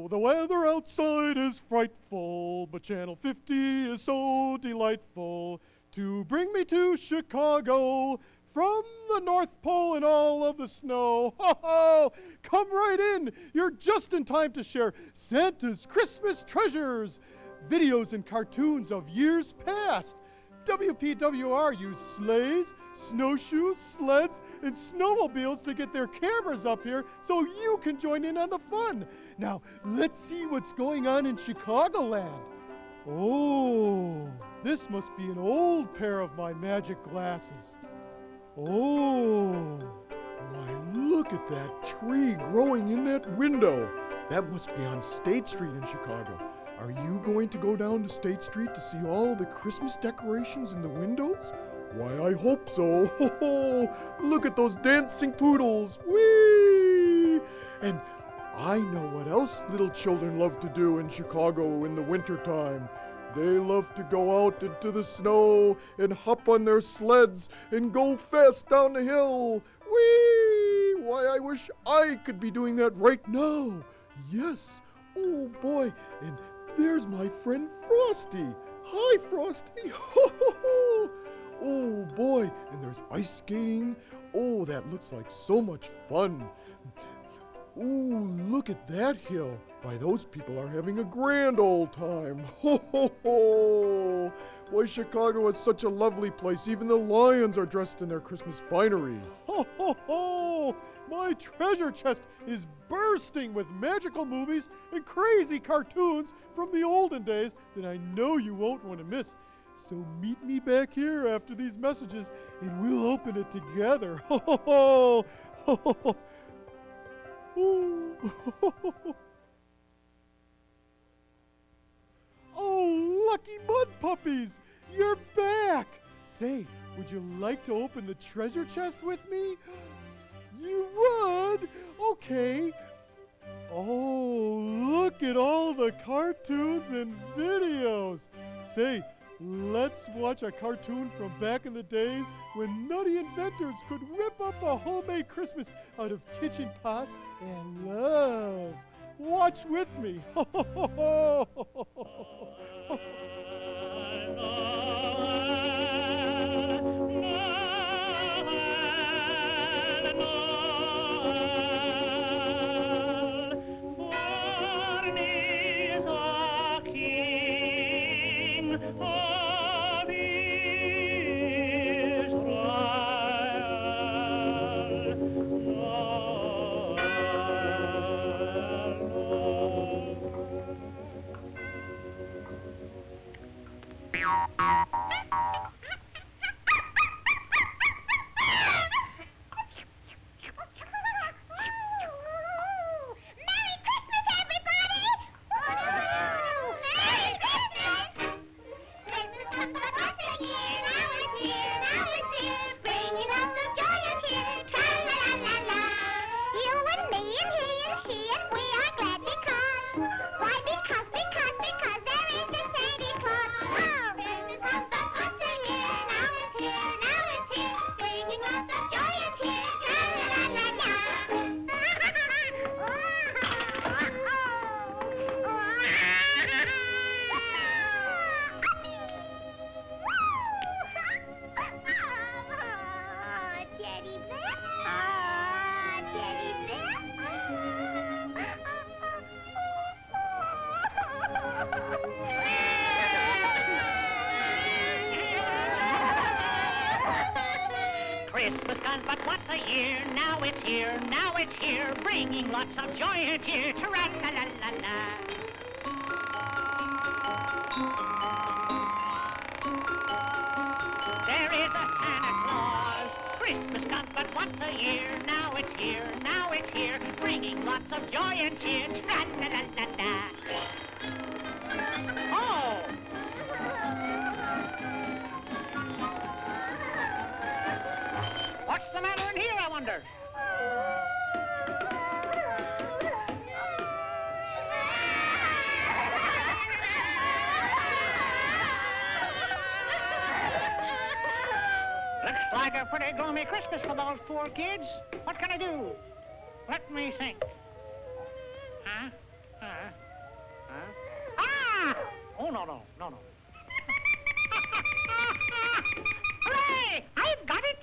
Oh, the weather outside is frightful, but Channel 50 is so delightful to bring me to Chicago from the North Pole and all of the snow. Ho ho! Come right in. You're just in time to share Santa's Christmas treasures, videos and cartoons of years past. WPWR used sleighs, snowshoes, sleds, and snowmobiles to get their cameras up here so you can join in on the fun. Now, let's see what's going on in Chicagoland. Oh, this must be an old pair of my magic glasses. Oh, why, look at that tree growing in that window. That must be on State Street in Chicago. Are you going to go down to State Street to see all the Christmas decorations in the windows? Why, I hope so. Ho ho! Look at those dancing poodles. Whee! And I know what else little children love to do in Chicago in the wintertime. They love to go out into the snow and hop on their sleds and go fast down the hill. Whee! Why, I wish I could be doing that right now. Yes. Oh, boy. And there's my friend Frosty. Hi, Frosty. Ho, ho, ho. Oh, boy. And there's ice skating. Oh, that looks like so much fun. Ooh, look at that hill. Why, those people are having a grand old time. Ho, ho, ho. Why, Chicago is such a lovely place. Even the lions are dressed in their Christmas finery. Ho, ho, ho. My treasure chest is bursting with magical movies and crazy cartoons from the olden days that I know you won't want to miss. So meet me back here after these messages and we'll open it together. Ho, ho, ho. Ho, ho, ho. Oh, lucky mud puppies! You're back! Say, would you like to open the treasure chest with me? You would? Okay. Oh, look at all the cartoons and videos. Say, let's watch a cartoon from back in the days when nutty inventors could whip up a homemade Christmas out of kitchen pots and love. Watch with me. Ho, ho, ho, ho, ho. Christmas comes but once a year, now it's here, bringing lots of joy and cheer, tra-la-la-la-la. There is a Santa Claus, Christmas comes but once a year, now it's here, bringing lots of joy and cheer, tra-la-la-la-la. Oh! What's the matter in here, I wonder? Looks like a pretty gloomy Christmas for those poor kids. What can I do? Let me think. Huh? no. Hooray! I've got it!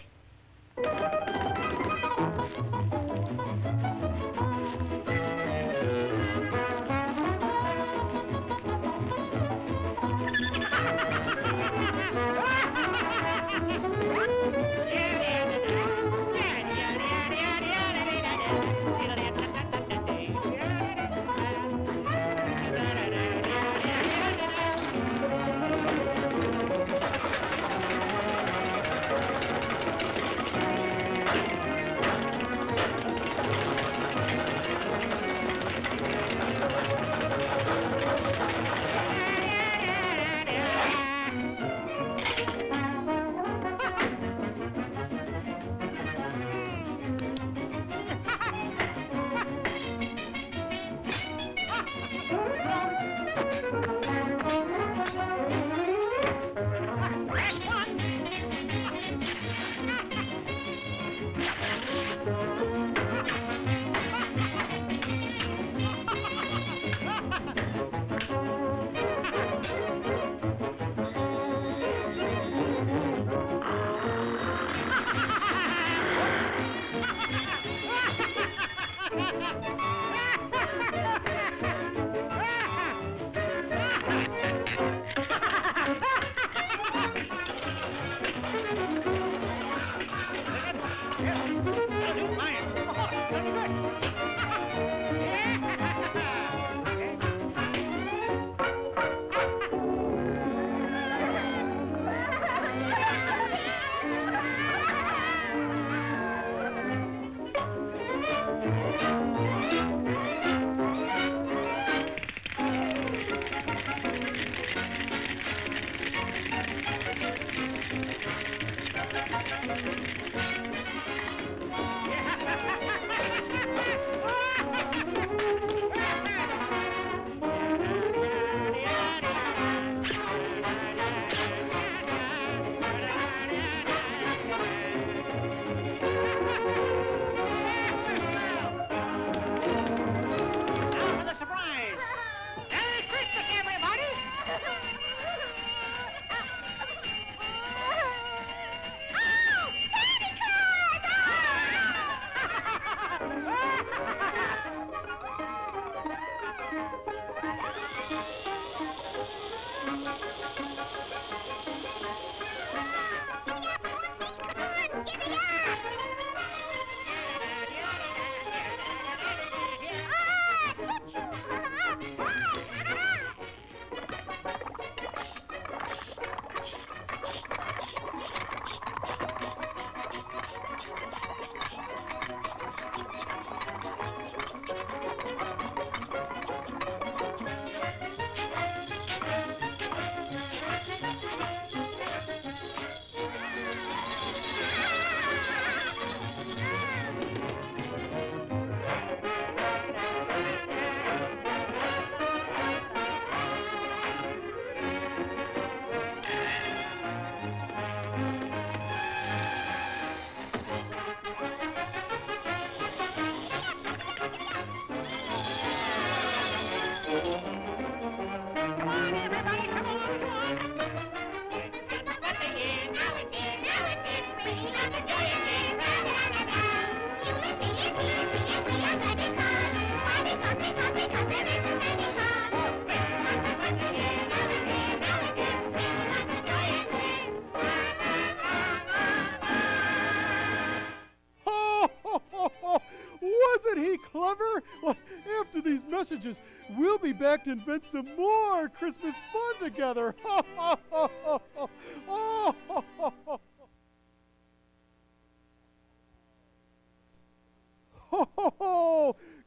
Wasn't he clever? Well, after these messages, we'll be back to invent some more Christmas fun together.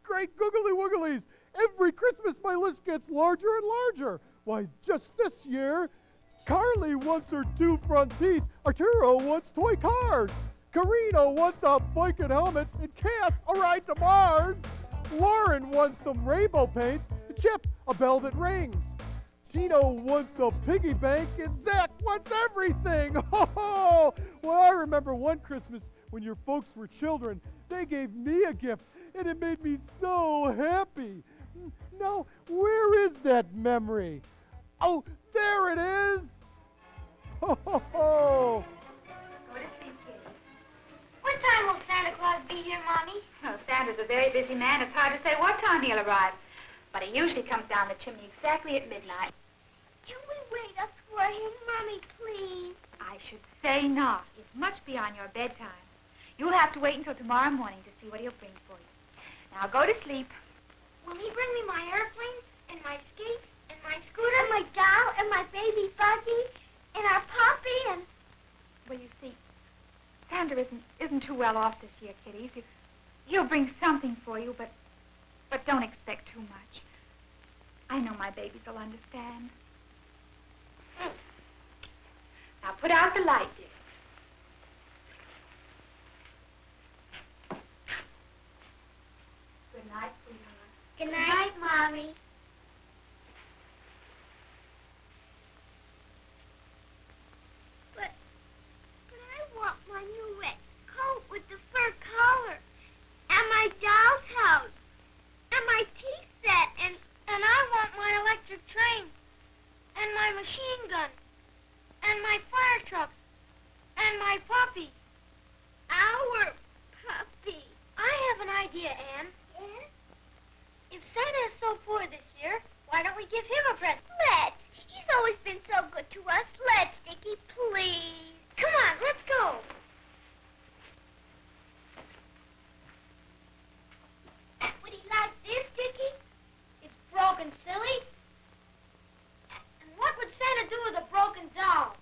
Great googly wooglies! Every Christmas my list gets larger and larger. Why, just this year, Carly wants her 2 front teeth, Arturo wants toy cars, Carino wants a blanket helmet, and Cass a ride to Mars. Lauren wants some rainbow paints, and Chip a bell that rings. Tino wants a piggy bank, and Zach wants everything. Well, I remember one Christmas when your folks were children, they gave me a gift, and it made me so happy. Now, where is that memory? Oh, There it is! Ho, ho, ho! Go to sleep, kitty. What time will Santa Claus be here, Mommy? Well, Santa's a very busy man. It's hard to say what time he'll arrive. But he usually comes down the chimney exactly at midnight. Can we wait up for him, Mommy, please? I should say not. It's much beyond your bedtime. You'll have to wait until tomorrow morning to see what he'll bring for you. Now go to sleep. Will he bring me my airplane and my skates and my scooter and my doll and my baby Fuzzy and our puppy and... Well, you see, Santa isn't too well off this year, kiddies. He'll bring something for you, but don't expect too much. I know my babies will understand. Now put out the light, dear. Good night, sweetheart. Good night, Mommy. But I want my new red coat with the fur collar and my doll's house and my tea set and I want my electric train and my machine gun and my fire truck and my puppy. Our puppy. I have an idea, Anne. Yes? If Santa is so poor this year, why don't we give him a present? Let's. He's always been so good to us. Let's, Dickie, please. Come on, let's go. Would he like this, Dickie? It's broken, silly. And what would Santa do with a broken doll?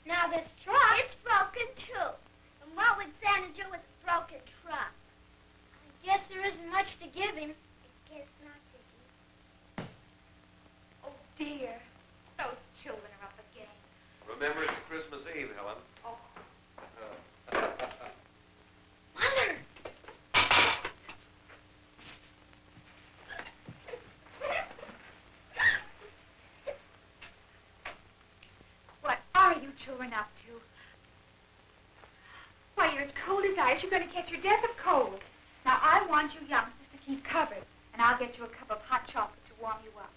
Now this truck... It's broken, too. And what would Santa do with a broken truck? I guess there isn't much to give him. I guess not, Dickie. Oh, dear. Those children are up again. Remember, it's Christmas Eve, Helen. Oh. Mother! What are you children up to? Why, you're as cold as ice. You're going to catch your death of cold. Now, I want you youngsters to keep covered, and I'll get you a cup of hot chocolate to warm you up.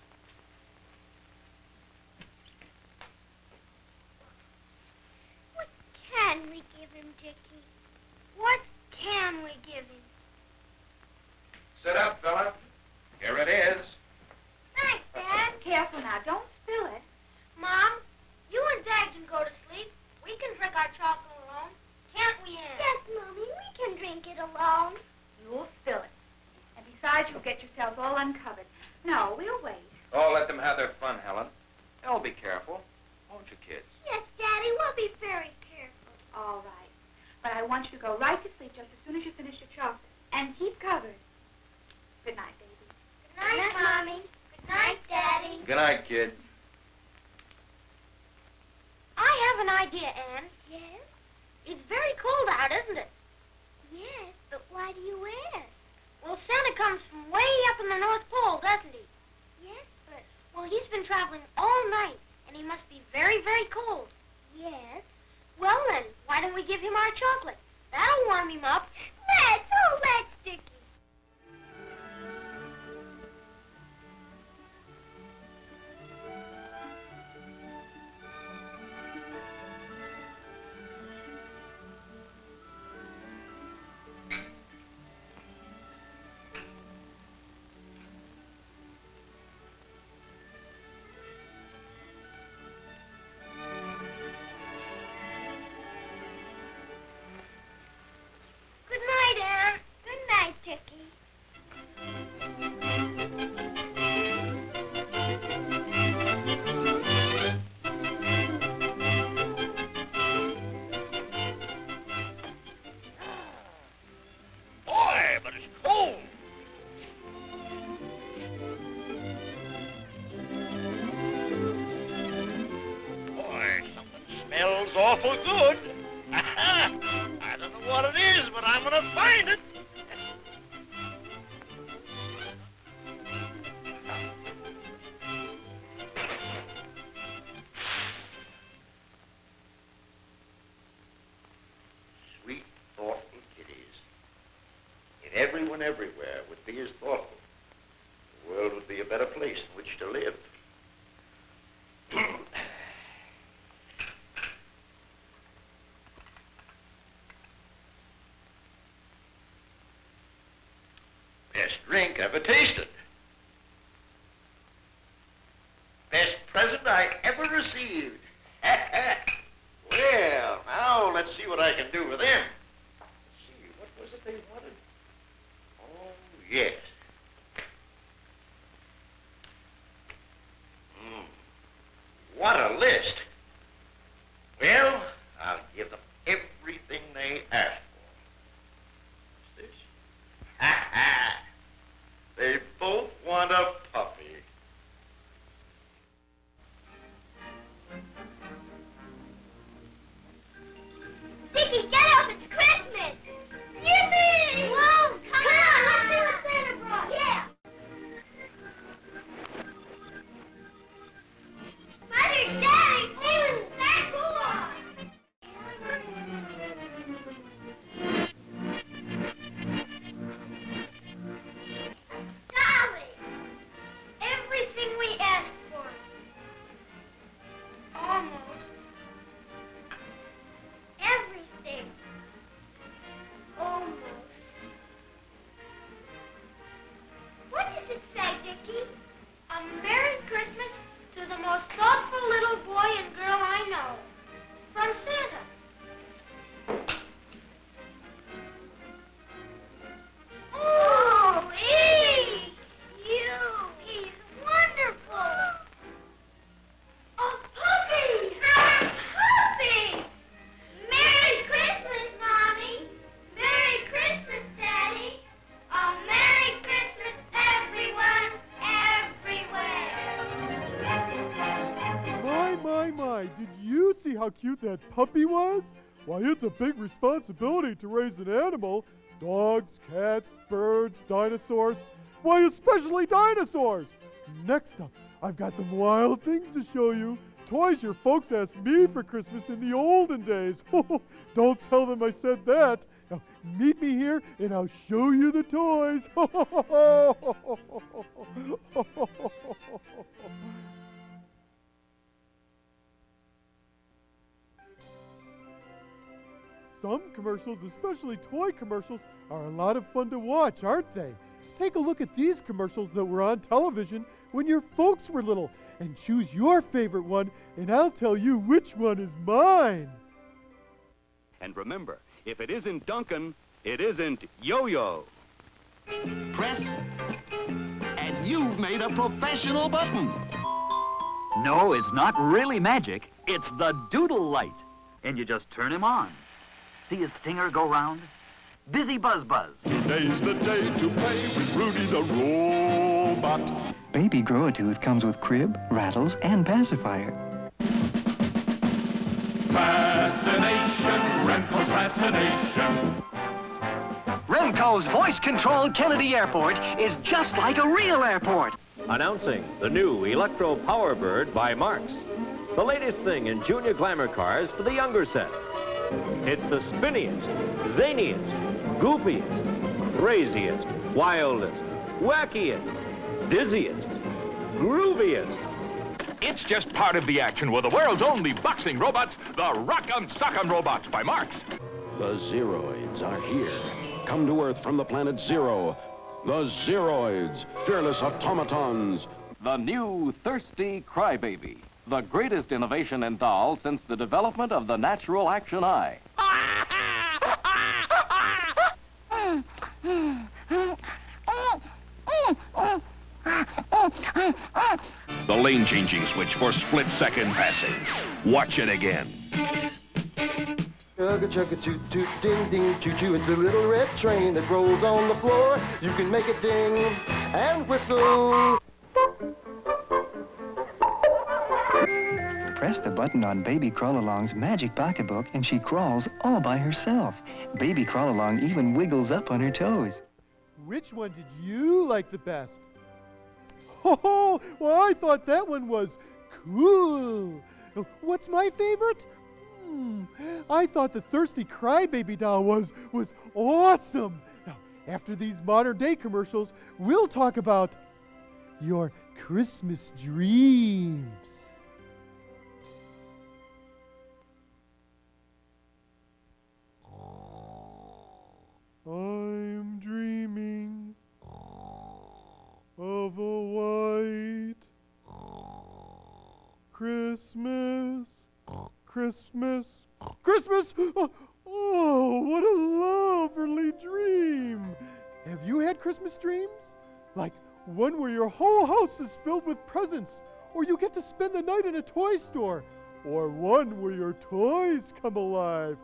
What can we give him, Dickie? What can we give him? Sit up, fella. Here it is. Thanks, Dad. Careful now. Don't spill it. Mom, you and Dad can go to sleep. We can drink our chocolate alone. Can't we, Anne? Yes, Mommy, we can drink it alone. You'll spill it. And besides, you'll get yourselves all uncovered. No, we'll wait. Oh, let them have their fun, Helen. They'll be careful. Won't you, kids? Yes, Daddy, we'll be very careful. All right. But I want you to go right to sleep just as soon as you finish your chocolate. And keep covered. Good night, baby. Good night, Mommy. Good night, Daddy. Good night, kids. I have an idea, Anne. Yes? It's very cold out, isn't it? Yes, but why do you ask? Well, Santa comes from way up in the North Pole, doesn't he? Yes, but... Well, he's been traveling all night, and he must be very, very cold. Yes. Well, then, why don't we give him our chocolate? That'll warm him up. Let's! Oh, let's, Dickie. Good night, Anne. Good night, Dickie. Boy, but it's cold. Boy, something smells awful good. I don't know what it is, but I'm going to find it. Sweet, thoughtful kiddies. If everyone everywhere would be as thoughtful, the world would be a better place in which to live. Best drink ever tasted. Best present I ever received. Well, now let's see what I can do with them. Let's see, what was it they wanted? Oh, yes. What a list. Well, I'll give them everything they asked for. What's this? Ha ha! They both want a puppy. Dickie, get up! It's Christmas! Yippee! Whoa! Come on! Let's see what Santa brought! Yeah! Mother, Daddy, even Santa Claus! Dolly! Everything we asked for. Almost. Everything. Almost. What does it say, Dickie? A Merry Christmas to the most thoughtful little boy and girl I know. From Santa. Oh, he's cute. He's wonderful. A puppy! A puppy! Merry Christmas, Mommy! Merry Christmas, Daddy! A Merry Christmas, everyone, everywhere! My, did you see how cute that puppy was? Why, it's a big responsibility to raise an animal. Dogs, cats, birds, dinosaurs. Why, especially dinosaurs. Next up, I've got some wild things to show you. Toys your folks asked me for Christmas in the olden days. Don't tell them I said that. Now, meet me here and I'll show you the toys. Some commercials, especially toy commercials, are a lot of fun to watch, aren't they? Take a look at these commercials that were on television when your folks were little and choose your favorite one, and I'll tell you which one is mine. And remember, if it isn't Duncan, it isn't Yo-Yo. Press, and you've made a professional button. No, it's not really magic. It's the doodle light. And you just turn him on. See a stinger go round? Busy Buzz Buzz. Today's the day to play with Rudy the robot. Baby Grow-A-Tooth comes with crib, rattles, and pacifier. Fascination, Remco's fascination. Remco's voice-controlled Kennedy Airport is just like a real airport. Announcing the new Electro Power Bird by Marx. The latest thing in junior glamour cars for the younger set. It's the spinniest, zaniest, goofiest, craziest, wildest, wackiest, dizziest, grooviest. It's just part of the action with the world's only boxing robots, the Rock'em Sock'em Robots by Marx. The Zeroids are here. Come to Earth from the planet Zero. The Zeroids, fearless automatons. The new Thirsty Crybaby. The greatest innovation in dolls since the development of the natural action eye. The lane-changing switch for split-second passing. Watch it again. Chugga-chugga-toot-toot, ding-ding, choo-choo. It's a little red train that rolls on the floor. You can make it ding and whistle. Press the button on Baby Crawl-Along's magic pocketbook and she crawls all by herself. Baby Crawl-Along even wiggles up on her toes. Which one did you like the best? Oh, well, I thought that one was cool. What's my favorite? I thought the Thirsty Crybaby doll was awesome. Now, after these modern-day commercials, we'll talk about your Christmas dreams. I'm dreaming Christmas, Christmas, Christmas! Oh, what a lovely dream! Have you had Christmas dreams? Like one where your whole house is filled with presents, or you get to spend the night in a toy store, or one where your toys come alive.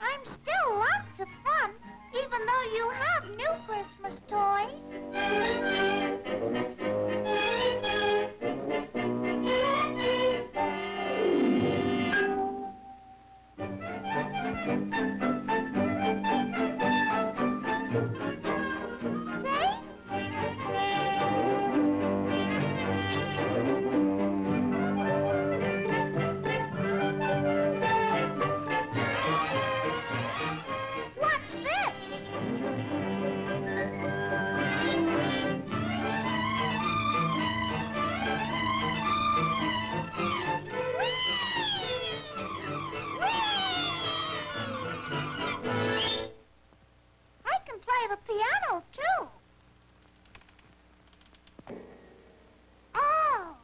I'm still lots of fun, even though you have new Christmas toys. The piano, too. Oh.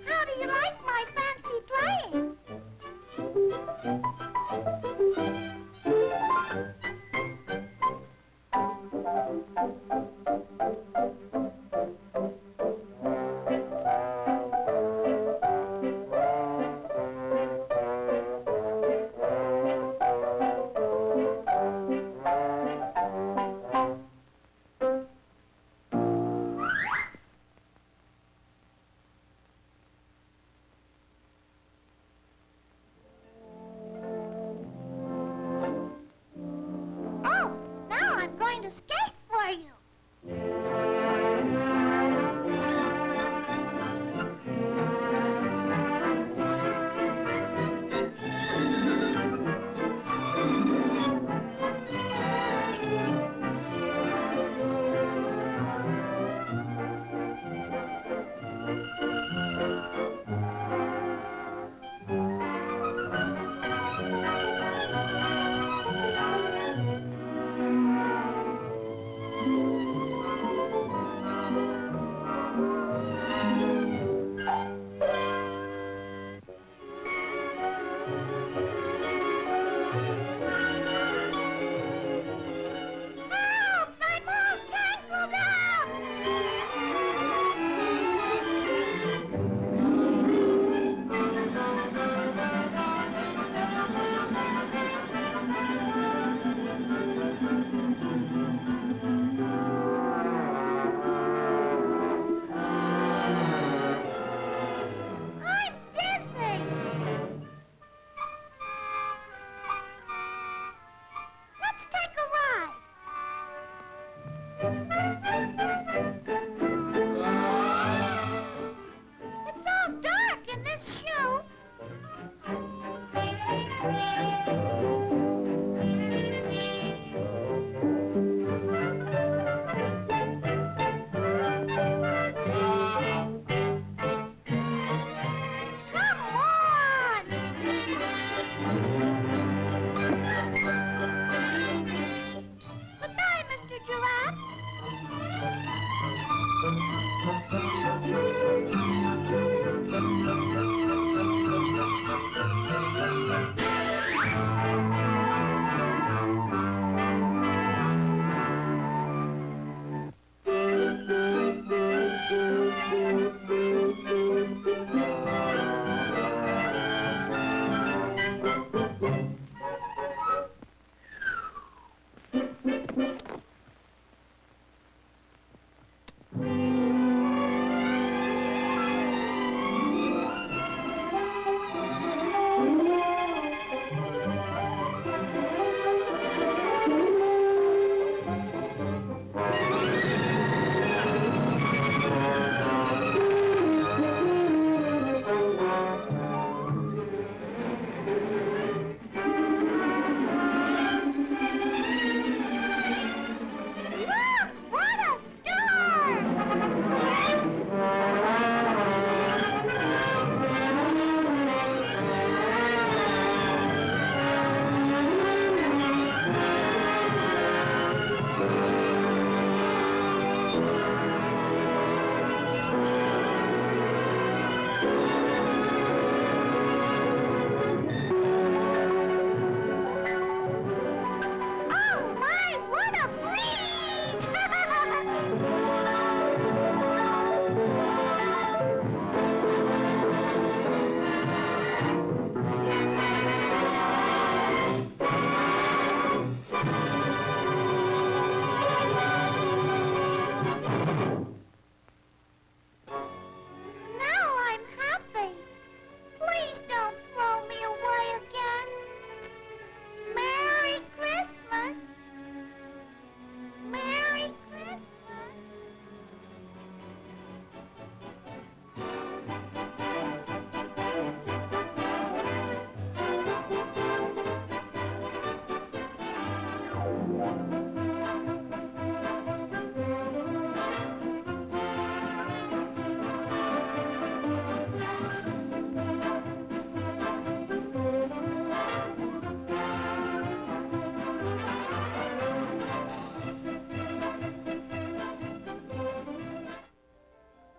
How do you like my fancy playing? Oh, now I'm going to skate for you.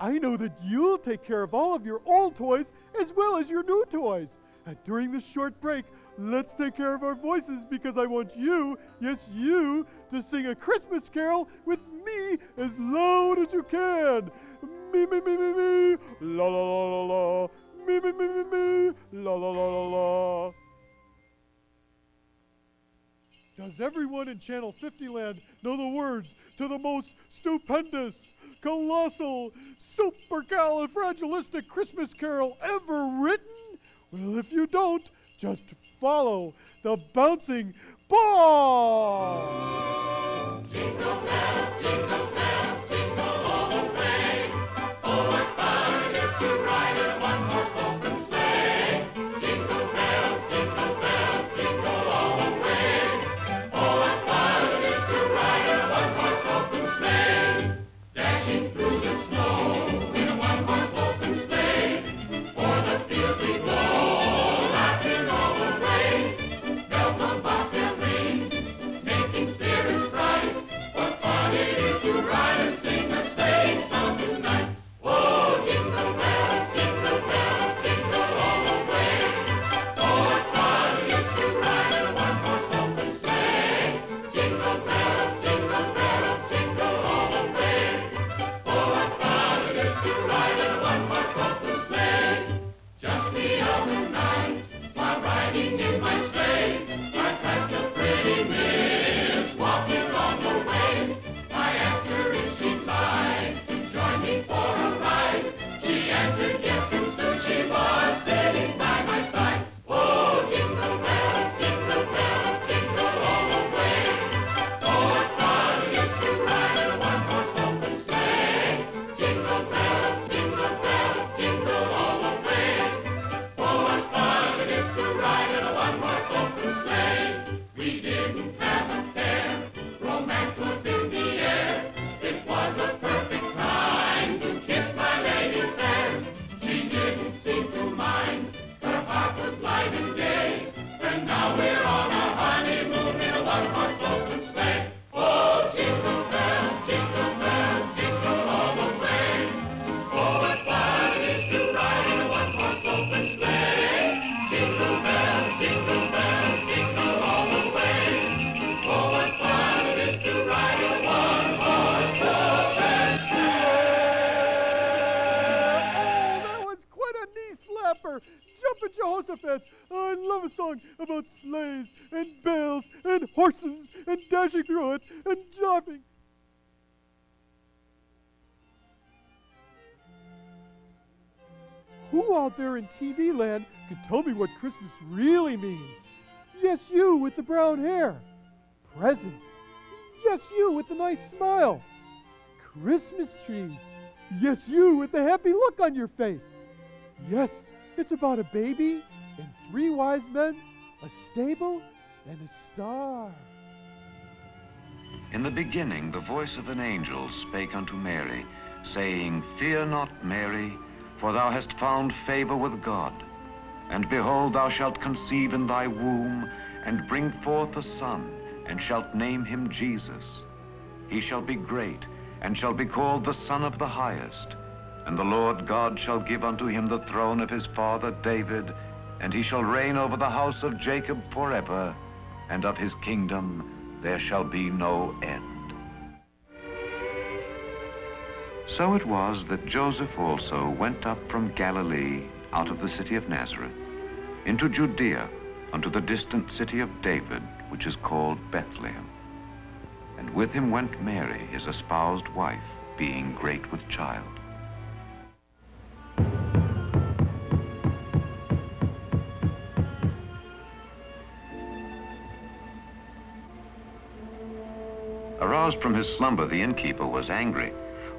I know that you'll take care of all of your old toys as well as your new toys. And during this short break, let's take care of our voices because I want you, yes, you, to sing a Christmas carol with me as loud as you can. Me, me, me, me, me, la, la, la, la, la. Me, me, me, me, me, la, la, la, la, la. Does everyone in Channel 50 land know the words to the most stupendous, colossal, supercalifragilistic Christmas carol ever written? Well, if you don't, just follow the bouncing ball. Jingle bells, jingle bells, jingle all the way. Oh, what fun it is to ride in a one-horse open sleigh. Jingle bells, jingle all the way. Oh, what fun it is to ride in a one-horse open sleigh. Dashing through the snow in a one-horse open sleigh. O'er the fields we go, laughing all the way. Bells on bobtail ring, making spirits bright. What fun it is to ride and sing a sleighing song tonight. Oh, jingle bells, jingle all the way. Oh, what fun it is to ride in a one-horse open sleigh. Jingle bells, jingle all the way. Oh, what fun it is to ride in a one-horse open sleigh. Just the other night, while riding in my sleigh, I passed a pretty miss walking on the way. I asked her if she'd like to join me for a ride. She answered yes, and soon she was sitting by my side. Oh, jingle bells, jingle all the way. Oh, what fun it is to ride in a one-horse open sleigh. Jingle bells, jingle all the way. Oh, what fun it is to ride in a one-horse open sleigh. We didn't have a care, romance was in the air. It was a perfect time to kiss my lady fair. She didn't seem to mind, her heart was light and gay. And now we're on a honeymoon in a one-horse open sleigh. Oh, jingle bells, jingle all the way. Oh, what fun it is to ride in a one-horse open sleigh. Jingle bells, jingle all the way. Oh, what fun it is to ride in a one-horse open sleigh. Oh, that was quite a knee slapper. Jumpin' Jehoshaphat. I love a song about sleighs and bells and horses and dashing through it and jumping. Who out there in TV land can tell me what Christmas really means? Yes, you with the brown hair. Presents. Yes, you with the nice smile. Christmas trees. Yes, you with the happy look on your face. Yes, it's about a baby and 3 wise men, a stable, and a star. In the beginning, the voice of an angel spake unto Mary, saying, Fear not, Mary, for thou hast found favor with God. And behold, thou shalt conceive in thy womb, and bring forth a son, and shalt name him Jesus. He shall be great, and shall be called the Son of the Highest. And the Lord God shall give unto him the throne of his father David, and he shall reign over the house of Jacob forever, and of his kingdom there shall be no end. So it was that Joseph also went up from Galilee out of the city of Nazareth into Judea unto the distant city of David, which is called Bethlehem. And with him went Mary, his espoused wife, being great with child. Aroused from his slumber, the innkeeper was angry.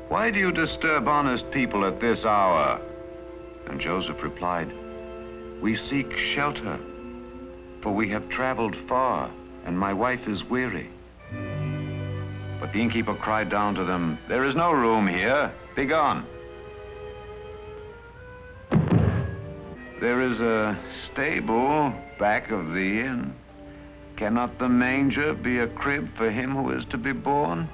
Why do you disturb honest people at this hour? And Joseph replied, We seek shelter, for we have traveled far, and my wife is weary. But the innkeeper cried down to them, There is no room here. Begone. There is a stable back of the inn. Cannot the manger be a crib for him who is to be born?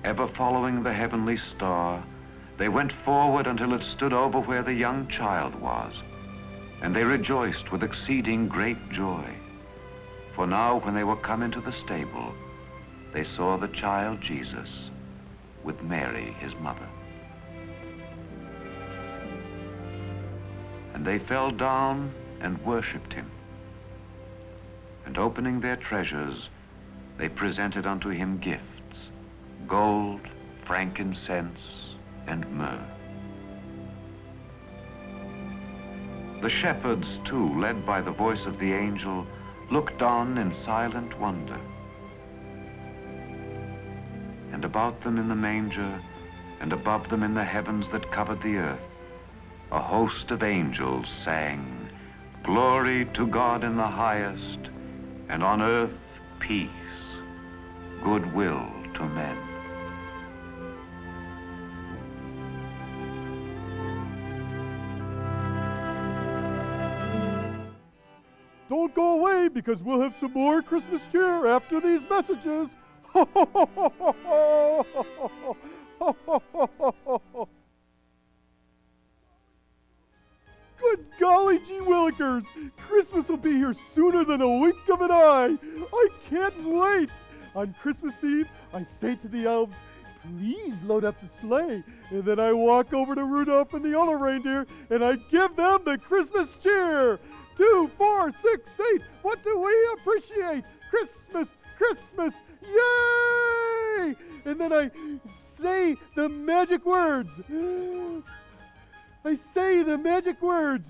Ever following the heavenly star, they went forward until it stood over where the young child was, and they rejoiced with exceeding great joy. For now, when they were come into the stable, they saw the child Jesus with Mary, his mother. And they fell down and worshipped him. And opening their treasures, they presented unto him gifts, gold, frankincense, and myrrh. The shepherds, too, led by the voice of the angel, looked on in silent wonder. And about them in the manger, and above them in the heavens that covered the earth, a host of angels sang, Glory to God in the highest, and on earth peace, goodwill to men. Don't go away, because we'll have some more Christmas cheer after these messages. Good golly gee willikers! Christmas will be here sooner than a wink of an eye. I can't wait. On Christmas Eve, I say to the elves, please load up the sleigh. And then I walk over to Rudolph and the other reindeer, and I give them the Christmas cheer. 2, 4, 6, 8. What do we appreciate? Christmas, Christmas, yay! And then I say the magic words. I say the magic words.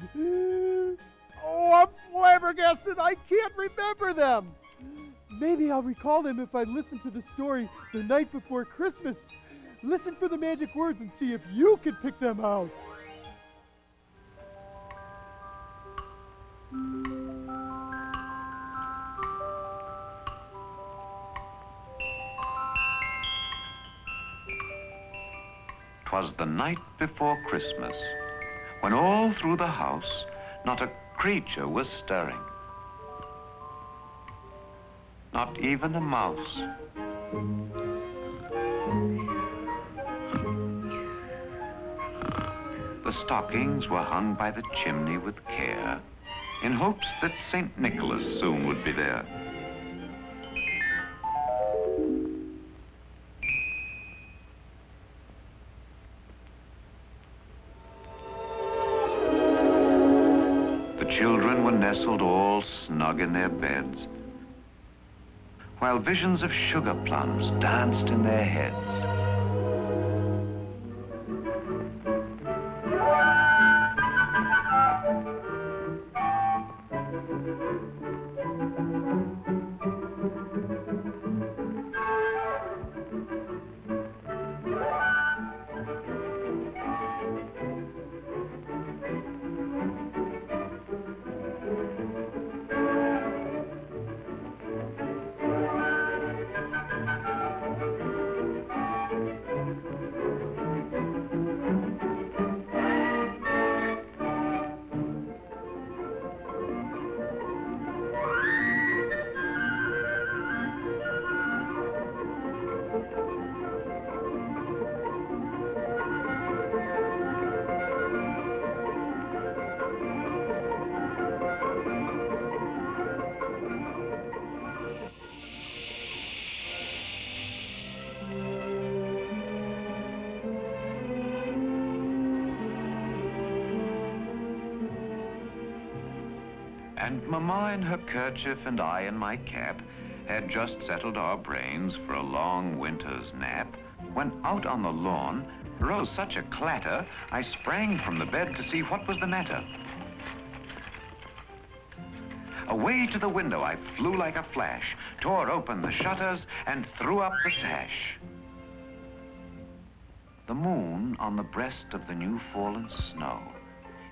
Oh, I'm flabbergasted. I can't remember them. Maybe I'll recall them if I listen to the story the night before Christmas. Listen for the magic words and see if you can pick them out. "'Twas the night before Christmas, when all through the house not a creature was stirring. Not even a mouse. The stockings were hung by the chimney with care, in hopes that St. Nicholas soon would be there. The children were nestled all snug in their beds, while visions of sugar plums danced in their heads. And Mama in her kerchief and I in my cap had just settled our brains for a long winter's nap, when out on the lawn rose such a clatter, I sprang from the bed to see what was the matter. Away to the window I flew like a flash, tore open the shutters, and threw up the sash. The moon on the breast of the new fallen snow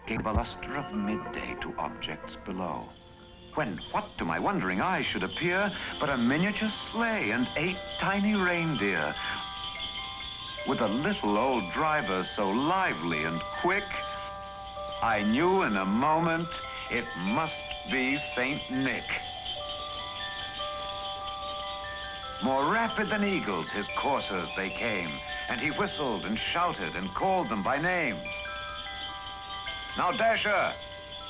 gave a luster of midday to objects below, when what to my wondering eyes should appear but a miniature sleigh and 8 tiny reindeer, with a little old driver so lively and quick, I knew in a moment it must be St. Nick. More rapid than eagles, his coursers they came, and he whistled and shouted and called them by name. Now Dasher,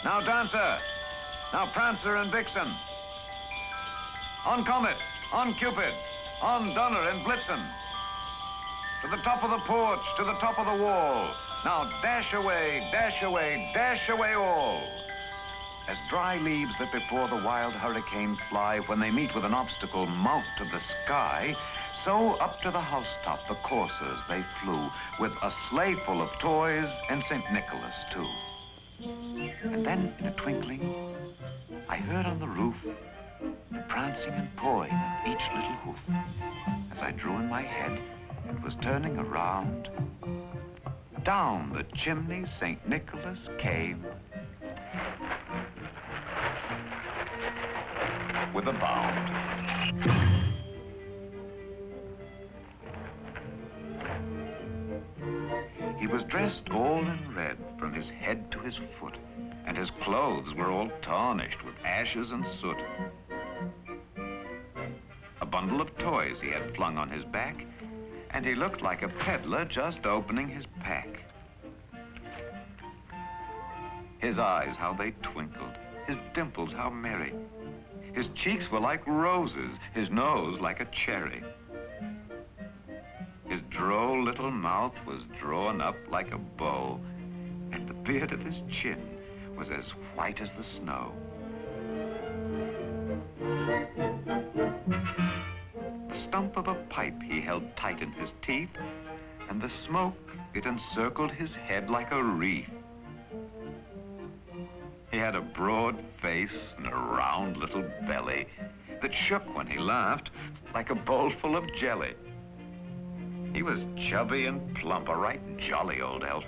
now Dancer, now Prancer and Vixen. On Comet, on Cupid, on Donner and Blitzen. To the top of the porch, to the top of the wall. Now dash away, dash away, dash away all. As dry leaves that before the wild hurricanes fly when they meet with an obstacle mount to the sky, so up to the housetop the coursers they flew, with a sleigh full of toys and St. Nicholas too. And then, in a twinkling, I heard on the roof the prancing and pawing of each little hoof. As I drew in my head, it was turning around. Down the chimney St. Nicholas came with a bound. He was dressed all in red from his head to his foot, and his clothes were all tarnished with ashes and soot. A bundle of toys he had flung on his back, and he looked like a peddler just opening his pack. His eyes, how they twinkled, his dimples, how merry. His cheeks were like roses, his nose like a cherry. His droll little mouth was drawn up like a bow, and the beard of his chin was as white as the snow. The stump of a pipe he held tight in his teeth, and the smoke, it encircled his head like a wreath. He had a broad face and a round little belly that shook when he laughed like a bowl full of jelly. He was chubby and plump, a right jolly old elf,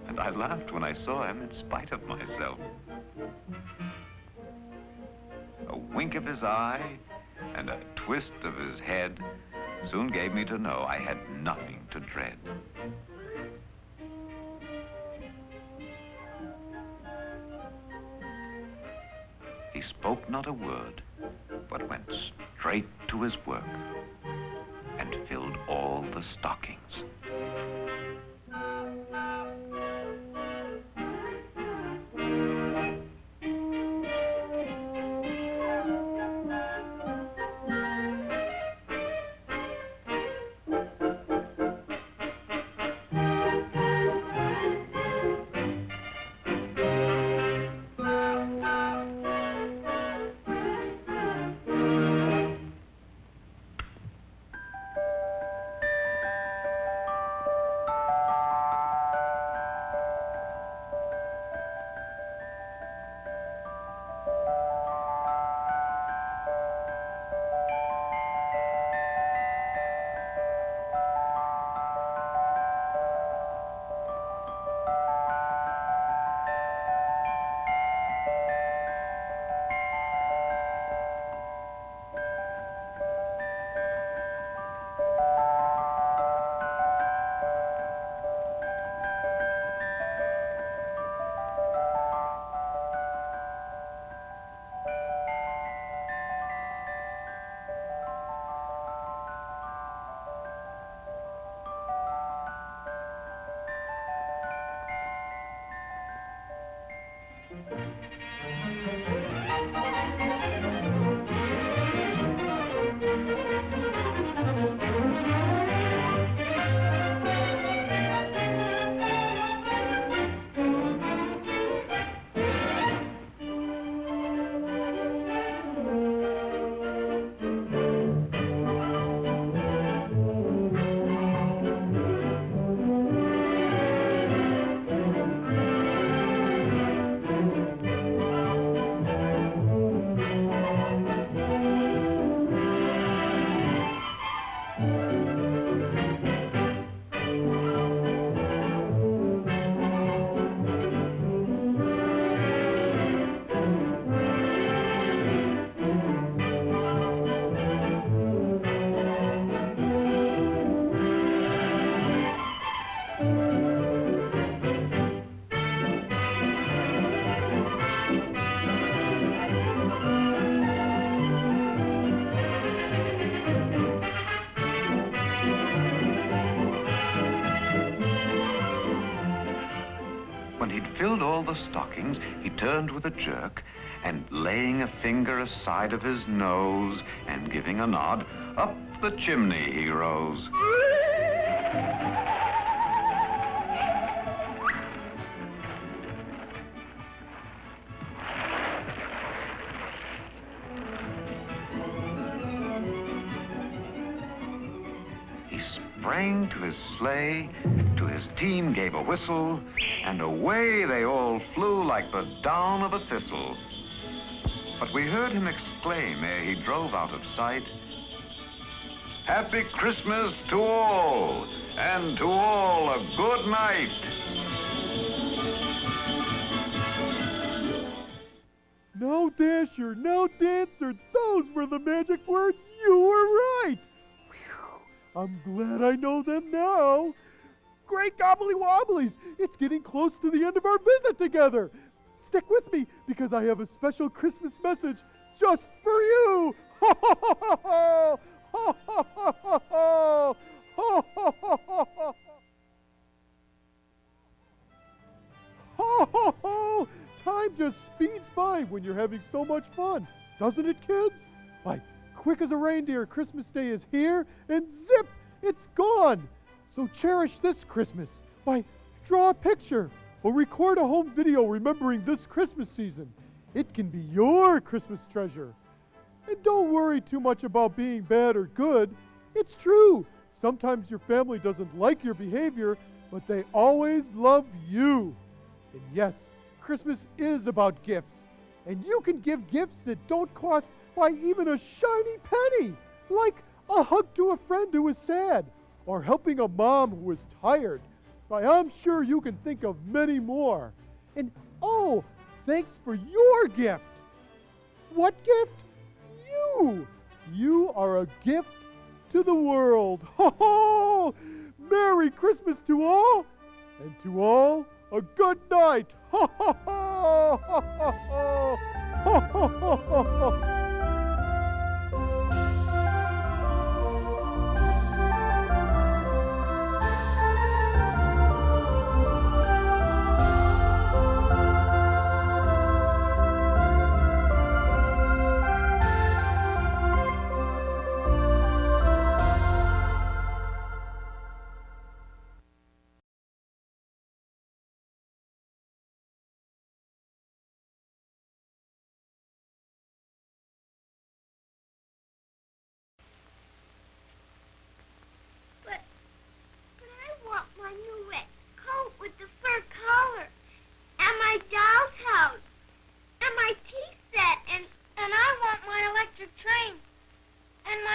and I laughed when I saw him in spite of myself. A wink of his eye and a twist of his head soon gave me to know I had nothing to dread. He spoke not a word, but went straight to his work and filled all the stockings. filled all the stockings, he turned with a jerk, and laying a finger aside of his nose and giving a nod, up the chimney he rose. He sprang to his sleigh, to his team gave a whistle, and away they all flew like the down of a thistle. But we heard him exclaim ere he drove out of sight, "Happy Christmas to all, and to all a good night." No Dasher, no Dancer, those were the magic words. You were right. Whew, I'm glad I know them now. Great gobbly wobblies, it's getting close to the end of our visit together. Stick with me because I have a special Christmas message just for you. Ho, ho, ho, ho, ho. Ho, ho, ho, ho, ho. Ho, ho, ho, ho, ho. Ho, ho, ho. Time just speeds by when you're having so much fun, doesn't it, kids? Why, quick as a reindeer, Christmas Day is here, and zip, it's gone. So cherish this Christmas. Why, draw a picture or record a home video remembering this Christmas season. It can be your Christmas treasure. And don't worry too much about being bad or good. It's true. Sometimes your family doesn't like your behavior, but they always love you. And yes, Christmas is about gifts. And you can give gifts that don't cost, why, even a shiny penny. Like a hug to a friend who is sad, or helping a mom who is tired. Why, I'm sure you can think of many more. And oh, thanks for your gift. What gift? You. You are a gift to the world. Ho ho! Merry Christmas to all, and to all a good night. Ho ho ho! Ho ho ho! Ho ho ho ho ho!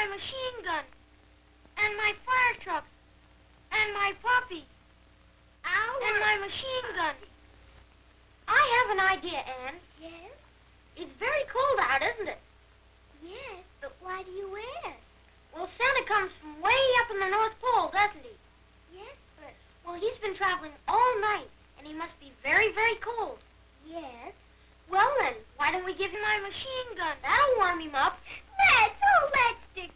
Machine gun, and my fire truck, and my puppy, and my machine gun. I have an idea, Anne. Yes? It's very cold out, isn't it? Yes, but why do you ask? Well, Santa comes from way up in the North Pole, doesn't he? Yes, but... Well, he's been traveling all night, and he must be very, very cold. Yes. Well, then, why don't we give him my machine gun? That'll warm him up. Let's, oh, let's, Dickie.